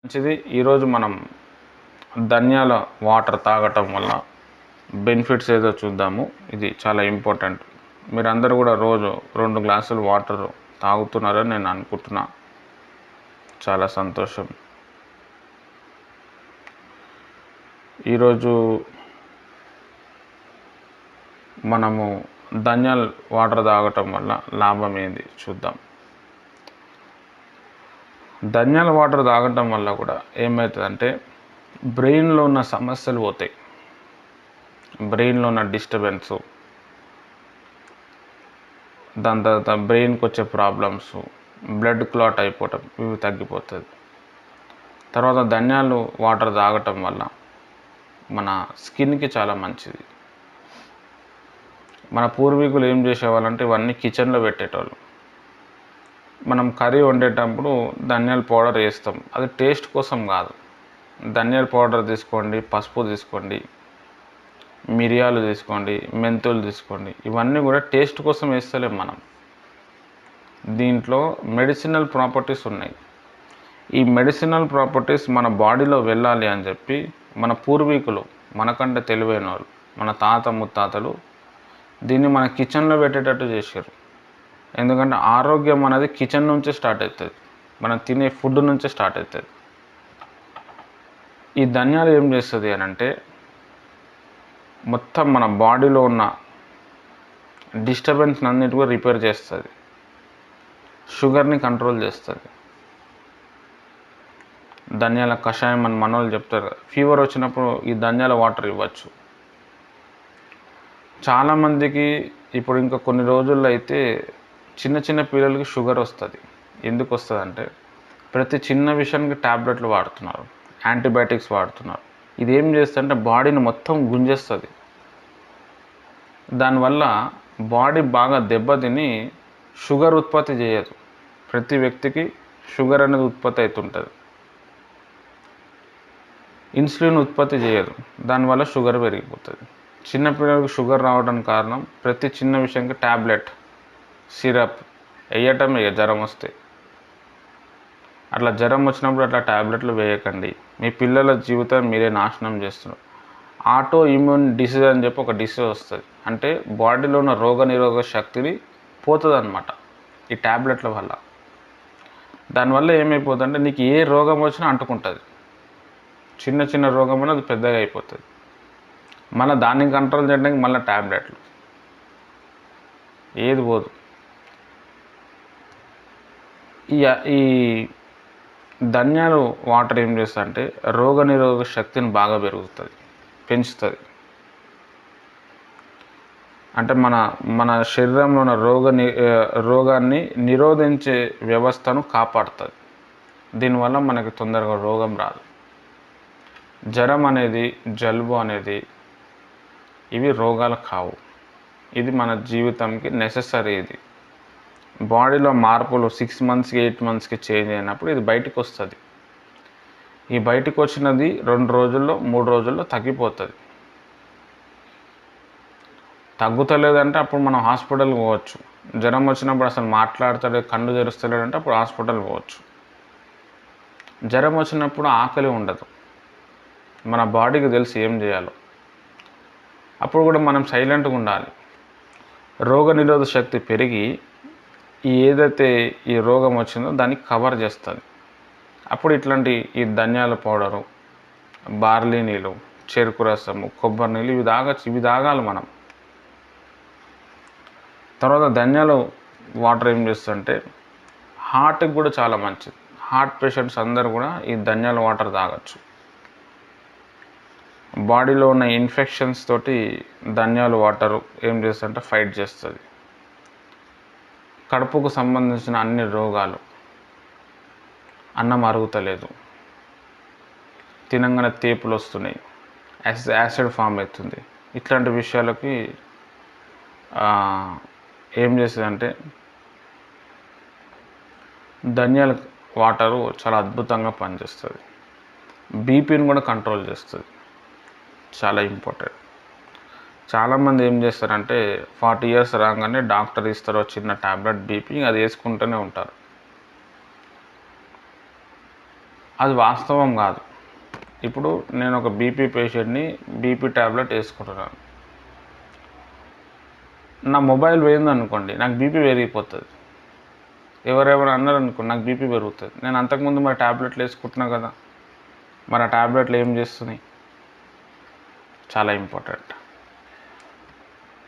మంచిది. ఈరోజు మనం ధనియాల వాటర్ తాగటం వల్ల బెనిఫిట్స్ ఏదో చూద్దాము. ఇది చాలా ఇంపార్టెంట్. మీరందరూ కూడా రోజు 2 గ్లాసులు వాటర్ తాగుతున్నారని నేను అనుకుంటున్నా. చాలా సంతోషం. ఈరోజు మనము ధనియాల వాటర్ తాగటం వల్ల లాభం ఏంది చూద్దాం. ధనియాల వాటర్ తాగటం వల్ల కూడా ఏమవుతుందంటే బ్రెయిన్లో ఉన్న సమస్యలు పోతాయి. బ్రెయిన్లో ఉన్న డిస్టర్బెన్సు, దాని తర్వాత బ్రెయిన్కి వచ్చే ప్రాబ్లమ్స్, బ్లడ్ క్లాట్ అయిపోవటం ఇవి తగ్గిపోతుంది. తర్వాత ధనియాలు వాటర్ తాగటం వల్ల మన స్కిన్కి చాలా మంచిది. మన పూర్వీకులు ఏం చేసేవాళ్ళంటే ఇవన్నీ కిచెన్లో పెట్టేటోళ్ళు. మనం కర్రీ వండేటప్పుడు ధనియాల పౌడర్ వేస్తాం, అది టేస్ట్ కోసం కాదు. ధనియాల పౌడర్ తీసుకోండి, పసుపు తీసుకోండి, మిరియాలు తీసుకోండి, మెంతులు తీసుకోండి, ఇవన్నీ కూడా టేస్ట్ కోసం వేస్తలేం మనం. దీంట్లో మెడిసినల్ ప్రాపర్టీస్ ఉన్నాయి. ఈ మెడిసినల్ ప్రాపర్టీస్ మన బాడీలో వెళ్ళాలి అని చెప్పి మన పూర్వీకులు, మనకంటే తెలివైన వాళ్ళు, మన తాత ముత్తాతలు దీన్ని మన కిచెన్లో పెట్టేటట్టు చేశారు. ఎందుకంటే ఆరోగ్యం అనేది కిచెన్ నుంచే స్టార్ట్ అవుతుంది, మనం తినే ఫుడ్ నుంచే స్టార్ట్ అవుతుంది. ఈ ధనియాలు ఏం చేస్తుంది అని అంటే మొత్తం మన బాడీలో ఉన్న డిస్టర్బెన్స్ అన్నిటి కూడా రిపేర్ చేస్తుంది, షుగర్ని కంట్రోల్ చేస్తుంది. ధనియాల కషాయం అని మనోళ్ళు చెప్తారు. ఫీవర్ వచ్చినప్పుడు ఈ ధనియాల వాటర్ ఇవ్వచ్చు. చాలామందికి ఇప్పుడు ఇంకా కొన్ని రోజుల్లో అయితే చిన్న చిన్న పిల్లలకి షుగర్ వస్తుంది. ఎందుకు వస్తుంది అంటే ప్రతి చిన్న విషయానికి ట్యాబ్లెట్లు వాడుతున్నారు, యాంటీబయాటిక్స్ వాడుతున్నారు. ఇది ఏం చేస్తుందంటే బాడీని మొత్తం గుంజేస్తుంది. దానివల్ల బాడీ బాగా దెబ్బతిని షుగర్ ఉత్పత్తి చేయదు. ప్రతి వ్యక్తికి షుగర్ అనేది ఉత్పత్తి అవుతుంటుంది, ఇన్సులిన్ ఉత్పత్తి చేయదు. దానివల్ల షుగర్ పెరిగిపోతుంది. చిన్నపిల్లలకు షుగర్ రావడానికి కారణం ప్రతి చిన్న విషయానికి ట్యాబ్లెట్, సిరప్ వేయటం. జ్వరం వస్తే అట్లా జ్వరం వచ్చినప్పుడు అట్లా ట్యాబ్లెట్లు వేయకండి. మీ పిల్లల జీవితం మీరే నాశనం చేస్తున్నారు. ఆటో ఇమ్యూన్ డిసీజ్ అని చెప్పి ఒక డిసీజ్ వస్తుంది. అంటే బాడీలో ఉన్న రోగనిరోధక శక్తిని పోతుంది అన్నమాట ఈ ట్యాబ్లెట్ల వల్ల. దానివల్ల ఏమైపోతుందంటే నీకు ఏ రోగం వచ్చినా అంటుకుంటుంది. చిన్న చిన్న రోగం అనేది అది పెద్దగా అయిపోతుంది. మళ్ళీ దాన్ని కంట్రోల్ చేయడానికి మళ్ళీ ట్యాబ్లెట్లు, ఏది పోదు. ఈ ధనియాలు వాటర్ ఏం చేస్తుంది అంటే రోగనిరోధక శక్తిని బాగా పెంచుతుంది. అంటే మన శరీరంలో ఉన్న రోగాన్ని నిరోధించే వ్యవస్థను కాపాడుతుంది. దీనివల్ల మనకి తొందరగా రోగం రాదు. జ్వరం అనేది, జలుబు అనేది ఇవి రోగాలు కావు. ఇది మన జీవితంకి నెససరీ. ఇది బాడీలో మార్పులు 6 మంత్స్కి 8 మంత్స్కి చేంజ్ అయినప్పుడు ఇది బయటకు వస్తుంది. ఈ బయటకు వచ్చినది 2 రోజుల్లో 3 రోజుల్లో తగ్గిపోతుంది. తగ్గుతలేదంటే అప్పుడు మనం హాస్పిటల్కి పోవచ్చు. జ్వరం వచ్చినప్పుడు అసలు మాట్లాడతాడు, కళ్ళు తెరుస్తలేడంటే అప్పుడు హాస్పిటల్ పోవచ్చు. జ్వరం వచ్చినప్పుడు ఆకలి ఉండదు, మన బాడీకి తెలిసి ఏం చేయాలో. అప్పుడు కూడా మనం సైలెంట్గా ఉండాలి. రోగనిరోధక శక్తి పెరిగి ఏదైతే ఈ రోగం వచ్చిందో దాన్ని కవర్ చేస్తుంది. అప్పుడు ఇట్లాంటి ఈ ధనియాల పౌడరు, బార్లీ నీళ్ళు, చెరుకు రసము, కొబ్బరి నీళ్ళు ఇవి తాగాలి మనం. తర్వాత ధనియాల వాటర్ ఏం చేస్తుందంటే హార్ట్కి కూడా చాలా మంచిది. హార్ట్ పేషెంట్స్ అందరూ కూడా ఈ ధనియాల వాటర్ తాగొచ్చు. బాడీలో ఉన్న ఇన్ఫెక్షన్స్ తోటి ధనియాల వాటర్ ఏం చేస్తుందంటే ఫైట్ చేస్తుంది. కడుపుకు సంబంధించిన అన్ని రోగాలు, అన్నం అరుగుతలేదు, తినంగానే తేపులు వస్తున్నాయి, యాసిడ్ ఫామ్ అవుతుంది, ఇట్లాంటి విషయాలకి ఏం చేస్తుందంటే ధనియాల వాటరు చాలా అద్భుతంగా పనిచేస్తుంది. బీపీని కూడా కంట్రోల్ చేస్తుంది, చాలా ఇంపార్టెంట్. చాలామంది ఏం చేస్తారంటే 40 years రాగానే డాక్టర్ ఇస్తారో చిన్న ట్యాబ్లెట్ బీపీ, అది వేసుకుంటూనే ఉంటారు. అది వాస్తవం కాదు. ఇప్పుడు నేను ఒక బీపీ పేషెంట్ని, బీపీ ట్యాబ్లెట్ వేసుకుంటున్నాను. నా మొబైల్ పోయిందనుకోండి, నాకు బీపీ పెరిగిపోతుంది. ఎవరెవరు అన్నారు అనుకోండి, నాకు బీపీ పెరుగుతుంది. నేను అంతకుముందు మరి ట్యాబ్లెట్లు వేసుకుంటున్నా కదా, మరి ఆ ట్యాబ్లెట్లు ఏం చేస్తున్నాయి? చాలా ఇంపార్టెంట్.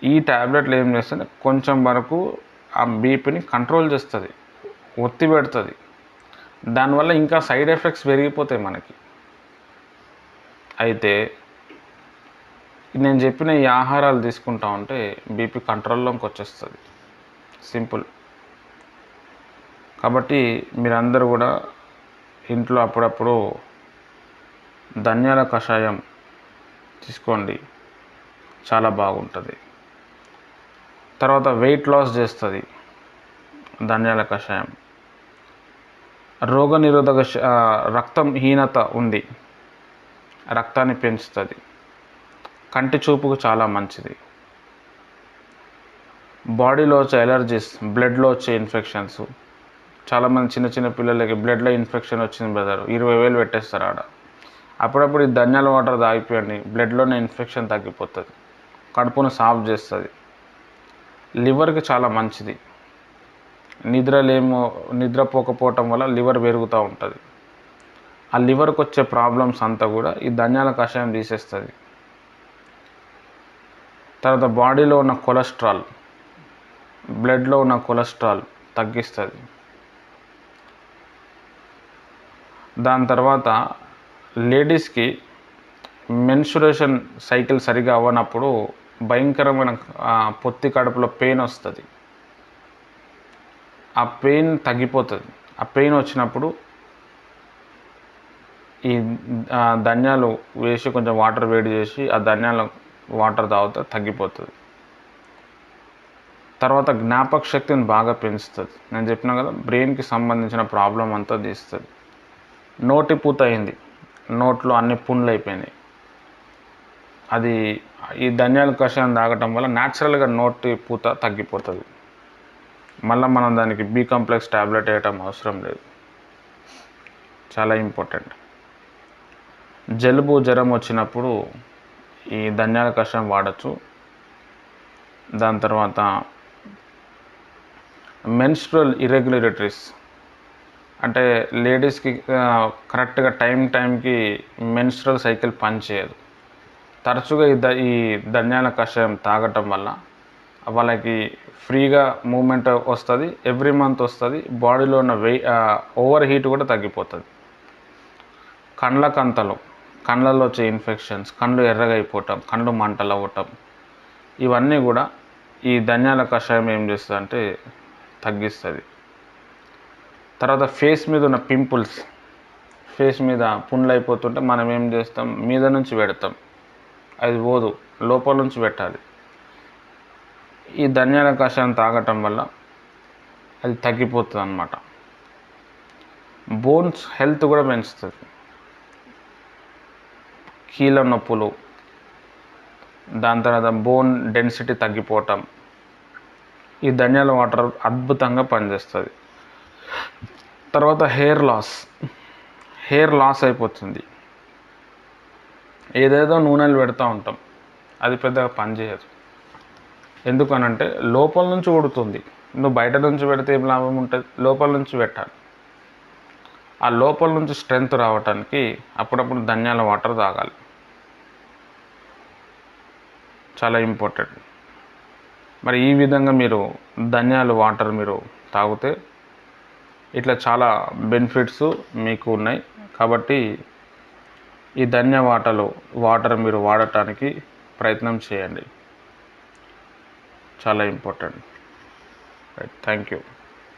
ఈ ట్యాబ్లెట్లు ఏం చేస్తుంది, కొంచెం వరకు ఆ బీపీని కంట్రోల్ చేస్తుంది, ఒత్తి పెడుతుంది. దానివల్ల ఇంకా సైడ్ ఎఫెక్ట్స్ పెరిగిపోతాయి మనకి. అయితే నేను చెప్పిన ఈ ఆహారాలు తీసుకుంటా ఉంటే బీపీ కంట్రోల్లోకి వచ్చేస్తుంది. సింపుల్. కాబట్టి మీరందరూ కూడా ఇంట్లో అప్పుడప్పుడు ధనియాల కషాయం తీసుకోండి, చాలా బాగుంటుంది. తర్వాత వెయిట్ లాస్ చేస్తుంది ధనియాల కషాయం. రోగనిరోధక రక్తం హీనత ఉంది, రక్తాన్ని పెంచుతుంది. కంటి చూపుకు చాలా మంచిది. బాడీలో వచ్చే ఎలర్జీస్, బ్లడ్లో వచ్చే ఇన్ఫెక్షన్స్, చాలామంది చిన్న చిన్న పిల్లలకి బ్లడ్లో ఇన్ఫెక్షన్ వచ్చింది బ్రదర్, 20,000 పెట్టేస్తారు ఆడ. అప్పుడప్పుడు ఈ ధనియాల వాటర్ తాగిపోయండి, బ్లడ్లోనే ఇన్ఫెక్షన్ తగ్గిపోతుంది, కడుపును సాఫ్ చేస్తుంది, లివర్కి చాలా మంచిది. నిద్రపోకపోవటం వల్ల లివర్ పెరుగుతూ ఉంటుంది. ఆ లివర్కి వచ్చే ప్రాబ్లమ్స్ అంతా కూడా ఈ ధనియాల కషాయం తీసేస్తుంది. తర్వాత బాడీలో ఉన్న కొలెస్ట్రాల్, బ్లడ్లో ఉన్న కొలెస్ట్రాల్ తగ్గిస్తుంది. దాని తర్వాత లేడీస్కి మెన్స్ట్రుయేషన్ సైకిల్ సరిగా అవ్వనప్పుడు భయంకరమైన పొత్తి కడుపులో పెయిన్ వస్తుంది. ఆ పెయిన్ తగ్గిపోతుంది. ఆ పెయిన్ వచ్చినప్పుడు ఈ ధనియాలు వేసి కొంచెం వాటర్ వేడి చేసి ఆ ధనియాల వాటర్ తాగితే తగ్గిపోతుంది. తర్వాత జ్ఞాపక శక్తిని బాగా పెంచుతుంది. నేను చెప్పినా కదా, బ్రెయిన్కి సంబంధించిన ప్రాబ్లం అంతా తీస్తుంది. నోటి పూత అయింది, నోట్లో అన్ని పుండ్లు అయిపోయినాయి, అది ఈ ధనియాల కషాయం తాగటం వల్ల న్యాచురల్గా నోటి పూత తగ్గిపోతుంది. మళ్ళీ మనం దానికి బి కాంప్లెక్స్ ట్యాబ్లెట్ వేయటం అవసరం లేదు. చాలా ఇంపార్టెంట్. జలుబు జ్వరం వచ్చినప్పుడు ఈ ధనియాల కషాయం వాడచ్చు. దాని తర్వాత మెన్స్ట్రువల్ ఇర్రెగ్యులేటరీస్, అంటే లేడీస్కి కరెక్ట్గా టైంకి మెన్స్ట్రువల్ సైకిల్ పనిచేయదు. తరచుగా ఈ ధనియాల కషాయం తాగటం వల్ల వాళ్ళకి ఫ్రీగా మూమెంట్ వస్తుంది, ఎవ్రీ మంత్ వస్తుంది. బాడీలో ఉన్న ఓవర్ హీట్ కూడా తగ్గిపోతుంది. కళ్ళల్లో వచ్చే ఇన్ఫెక్షన్స్, కళ్ళు ఎర్రగా అయిపోవటం, కళ్ళు మంటలు అవ్వటం, ఇవన్నీ కూడా ఈ ధనియాల కషాయం ఏం చేస్తుంది అంటే తగ్గిస్తుంది. తర్వాత ఫేస్ మీద ఉన్న పింపుల్స్, ఫేస్ మీద పుండ్లు అయిపోతుంటే మనం ఏం చేస్తాం, మీద నుంచి పెడతాం, అది పోదు, లోపల నుంచి పెట్టాలి. ఈ ధనియాల కషాయం తాగటం వల్ల అది తగ్గిపోతుంది అన్నమాట. బోన్స్ హెల్త్ కూడా పెంచుతుంది. కీళ్ళ నొప్పులు, దాని తర్వాత బోన్ డెన్సిటీ తగ్గిపోవటం, ఈ ధనియాల వాటర్ అద్భుతంగా పనిచేస్తుంది. తర్వాత హెయిర్ లాస్ అయిపోతుంది. ఏదేదో నూనెలు పెడతా ఉంటాం, అది పెద్దగా పనిచేయదు. ఎందుకనంటే లోపల నుంచి ఉడుతుంది. నువ్వు బయట నుంచి పెడితే ఏం లాభం ఉంటుంది, లోపల నుంచి పెట్టాలి. ఆ లోపల నుంచి స్ట్రెంగ్త్ రావడానికి అప్పుడప్పుడు ధనియాల వాటర్ తాగాలి, చాలా ఇంపార్టెంట్. మరి ఈ విధంగా మీరు ధనియాల వాటర్ మీరు తాగితే ఇట్లా చాలా బెనిఫిట్స్ మీకు ఉన్నాయి. కాబట్టి ఈ ధనియా వాటర్ మీరు వాడటానికి ప్రయత్నం చేయండి, చాలా ఇంపార్టెంట్. Right, thank you.